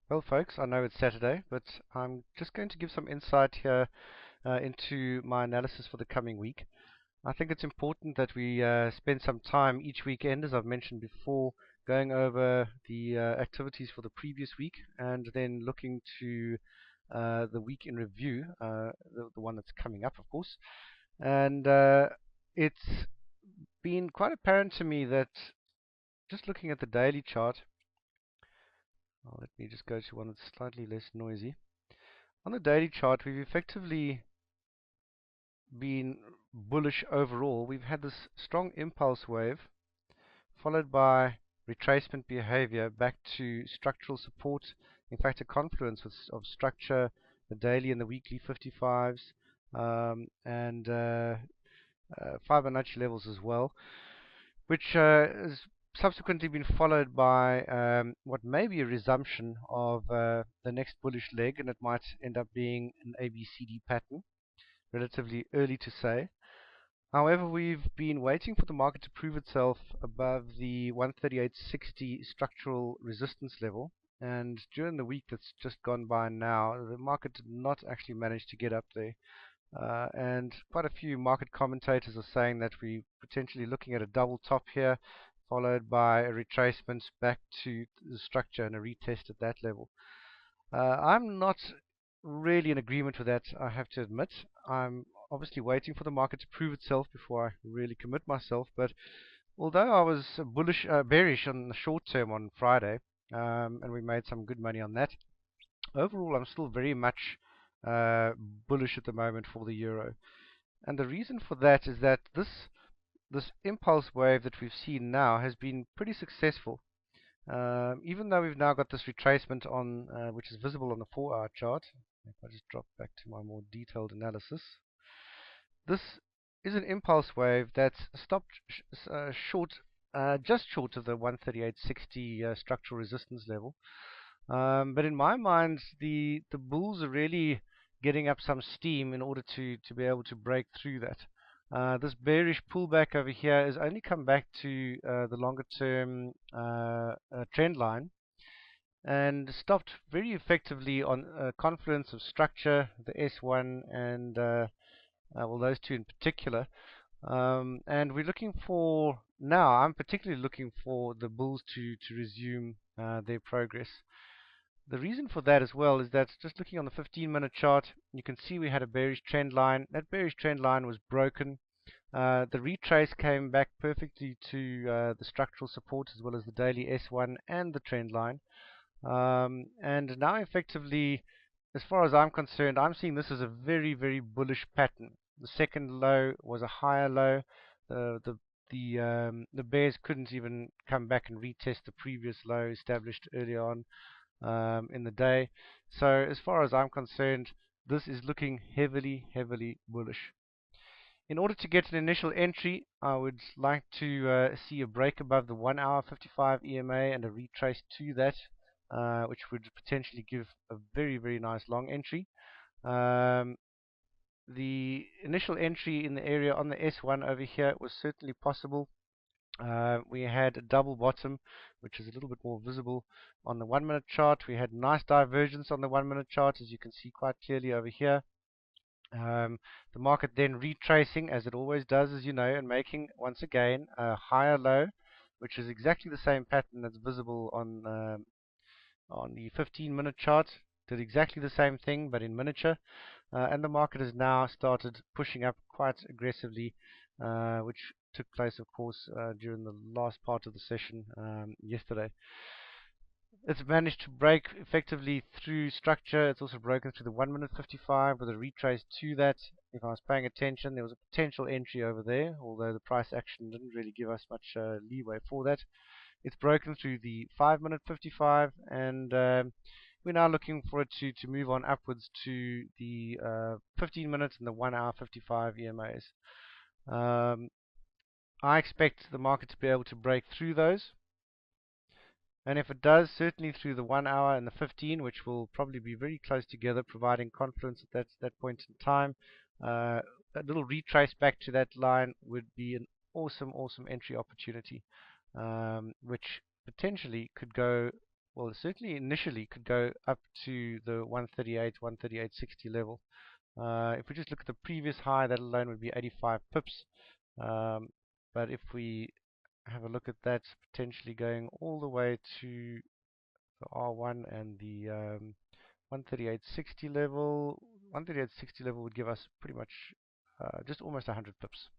Well, folks, I know it's Saturday, but I'm just going to give some insight here into my analysis for the coming week. I think it's important that we spend some time each weekend, as I've mentioned before, going over the activities for the previous week and then looking to the week in review, the one that's coming up, of course. And it's been quite apparent to me that just looking at the daily chart, let me just go to one that's slightly less noisy. On the daily chart, we've effectively been bullish overall. We've had this strong impulse wave followed by retracement behavior back to structural support. In fact, a confluence of structure, the daily and the weekly 55s, and Fibonacci levels as well, which has subsequently been followed by what may be a resumption of the next bullish leg, and it might end up being an ABCD pattern. Relatively early to say. However, we've been waiting for the market to prove itself above the 138.60 structural resistance level. And during the week that's just gone by now, the market did not actually manage to get up there. And quite a few market commentators are saying that we're potentially looking at a double top here, followed by a retracement back to the structure and a retest at that level. I'm not really in agreement with that, I have to admit. I'm obviously waiting for the market to prove itself before I really commit myself. But although I was bearish on the short term on Friday, and we made some good money on that, overall I'm still very much uh, bullish at the moment for the euro. And the reason for that is that this impulse wave that we've seen now has been pretty successful. Even though we've now got this retracement on, which is visible on the 4-hour chart, if I just drop back to my more detailed analysis, this is an impulse wave that's stopped just short of the 138.60 structural resistance level. But in my mind, the bulls are really getting up some steam in order to be able to break through that. This bearish pullback over here has only come back to the longer term trend line and stopped very effectively on a confluence of structure, the S1 and well, those two in particular. And we're looking for now. I'm particularly looking for the bulls to resume their progress. The reason for that as well is that just looking on the 15-minute chart, you can see we had a bearish trend line. That bearish trend line was broken. The retrace came back perfectly to the structural support as well as the daily S1 and the trend line. And now effectively, as far as I'm concerned, I'm seeing this as a very, very bullish pattern. The second low was a higher low. The bears couldn't even come back and retest the previous low established earlier on in the day. So as far as I'm concerned, this is looking heavily, heavily bullish. In order to get an initial entry, I would like to see a break above the 1 hour 55 EMA and a retrace to that, which would potentially give a very, very nice long entry. Um, the initial entry in the area on the S1 over here was certainly possible. We had a double bottom, which is a little bit more visible on the 1 minute chart. We had nice divergence on the 1 minute chart, as you can see quite clearly over here. The market then retracing, as it always does, as you know, and making once again a higher low, which is exactly the same pattern that's visible on the 15-minute chart. Did exactly the same thing, but in miniature. And the market has now started pushing up quite aggressively, which took place, of course, during the last part of the session yesterday. It's managed to break effectively through structure. It's also broken through the 1 minute 55 with a retrace to that. If I was paying attention, there was a potential entry over there, although the price action didn't really give us much leeway for that. It's broken through the 5 minute 55, and we're now looking for it to move on upwards to the 15 minutes and the 1 hour 55 EMAs. I expect the market to be able to break through those. And if it does, certainly through the 1 hour and the 15, which will probably be very close together, providing confluence at that point in time, a little retrace back to that line would be an awesome, awesome entry opportunity, which potentially could go well, certainly initially could go up to the 138, 138.60 level. If we just look at the previous high, that alone would be 85 pips. Um, but if we have a look at that, potentially going all the way to the R1 and the 138.60 level. 138.60 level would give us pretty much just almost 100 pips.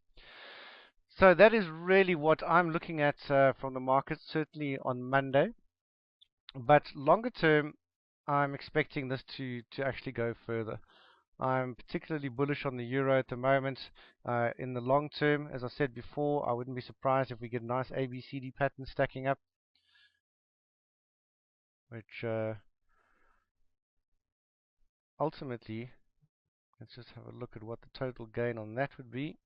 So that is really what I'm looking at from the market, certainly on Monday. But longer term, I'm expecting this to actually go further. I'm particularly bullish on the euro at the moment. In the long term, as I said before, I wouldn't be surprised if we get a nice ABCD pattern stacking up, which ultimately, let's just have a look at what the total gain on that would be.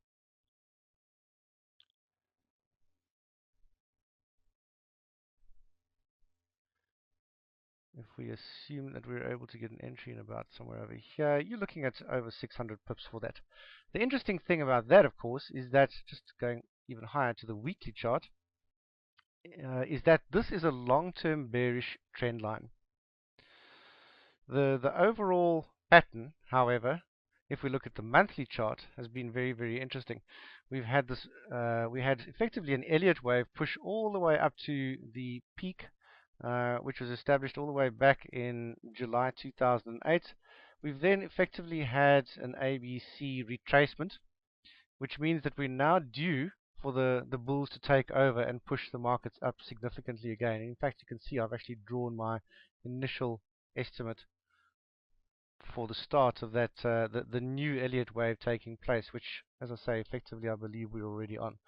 If we assume that we're able to get an entry in about somewhere over here, you're looking at over 600 pips for that. The interesting thing about that, of course, is that, just going even higher to the weekly chart, is that this is a long-term bearish trend line. The overall pattern, however, if we look at the monthly chart, has been very, very interesting. We've had this, we had effectively an Elliott wave push all the way up to the peak, which was established all the way back in July 2008. We've then effectively had an ABC retracement, which means that we're now due for the bulls to take over and push the markets up significantly again. In fact, you can see I've actually drawn my initial estimate for the start of that the new Elliott wave taking place, which, as I say, effectively I believe we're already on.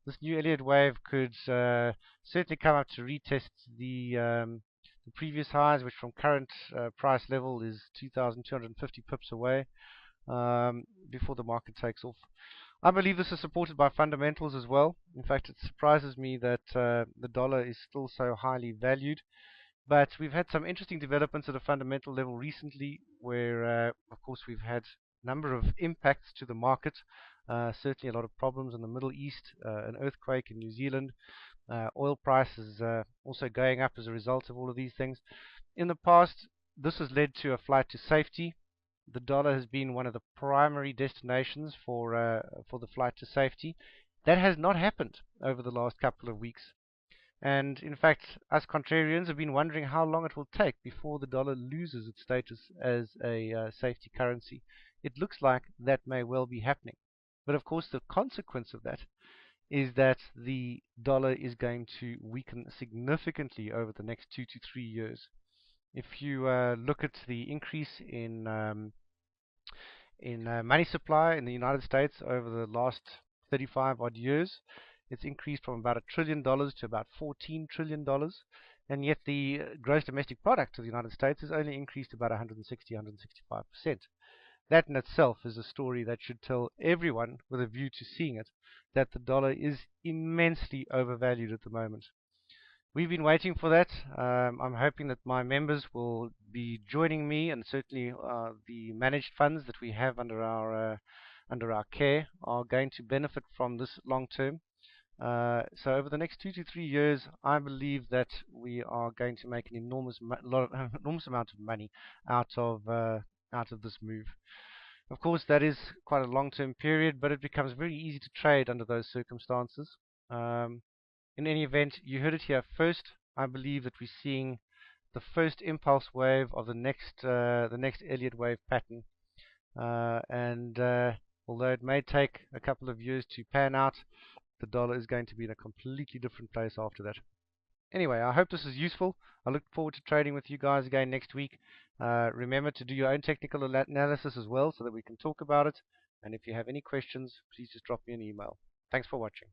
This new Elliott wave could certainly come up to retest the previous highs, which from current price level is 2,250 pips away, before the market takes off. I believe this is supported by fundamentals as well. In fact, it surprises me that the dollar is still so highly valued. But we've had some interesting developments at a fundamental level recently where, of course, we've had a number of impacts to the market. Certainly a lot of problems in the Middle East, an earthquake in New Zealand, oil prices also going up as a result of all of these things. In the past, this has led to a flight to safety. The dollar has been one of the primary destinations for the flight to safety. That has not happened over the last couple of weeks. And in fact, us contrarians have been wondering how long it will take before the dollar loses its status as a safety currency. It looks like that may well be happening. But of course, the consequence of that is that the dollar is going to weaken significantly over the next 2 to 3 years. If you look at the increase in money supply in the United States over the last 35 odd years, it's increased from about $1 trillion to about $14 trillion, and yet the gross domestic product of the United States has only increased about 160, 165%. That in itself is a story that should tell everyone with a view to seeing it that the dollar is immensely overvalued at the moment. We've been waiting for that. I'm hoping that my members will be joining me, and certainly the managed funds that we have under our care are going to benefit from this long term. So over the next 2 to 3 years, I believe that we are going to make an enormous amount of money out of this move. Of course, that is quite a long-term period, but it becomes very easy to trade under those circumstances. In any event, you heard it here first. I believe that we're seeing the first impulse wave of the next Elliott wave pattern, and although it may take a couple of years to pan out, the dollar is going to be in a completely different place after that. Anyway, I hope this is useful. I look forward to trading with you guys again next week. Remember to do your own technical analysis as well so that we can talk about it. And if you have any questions, please just drop me an email. Thanks for watching.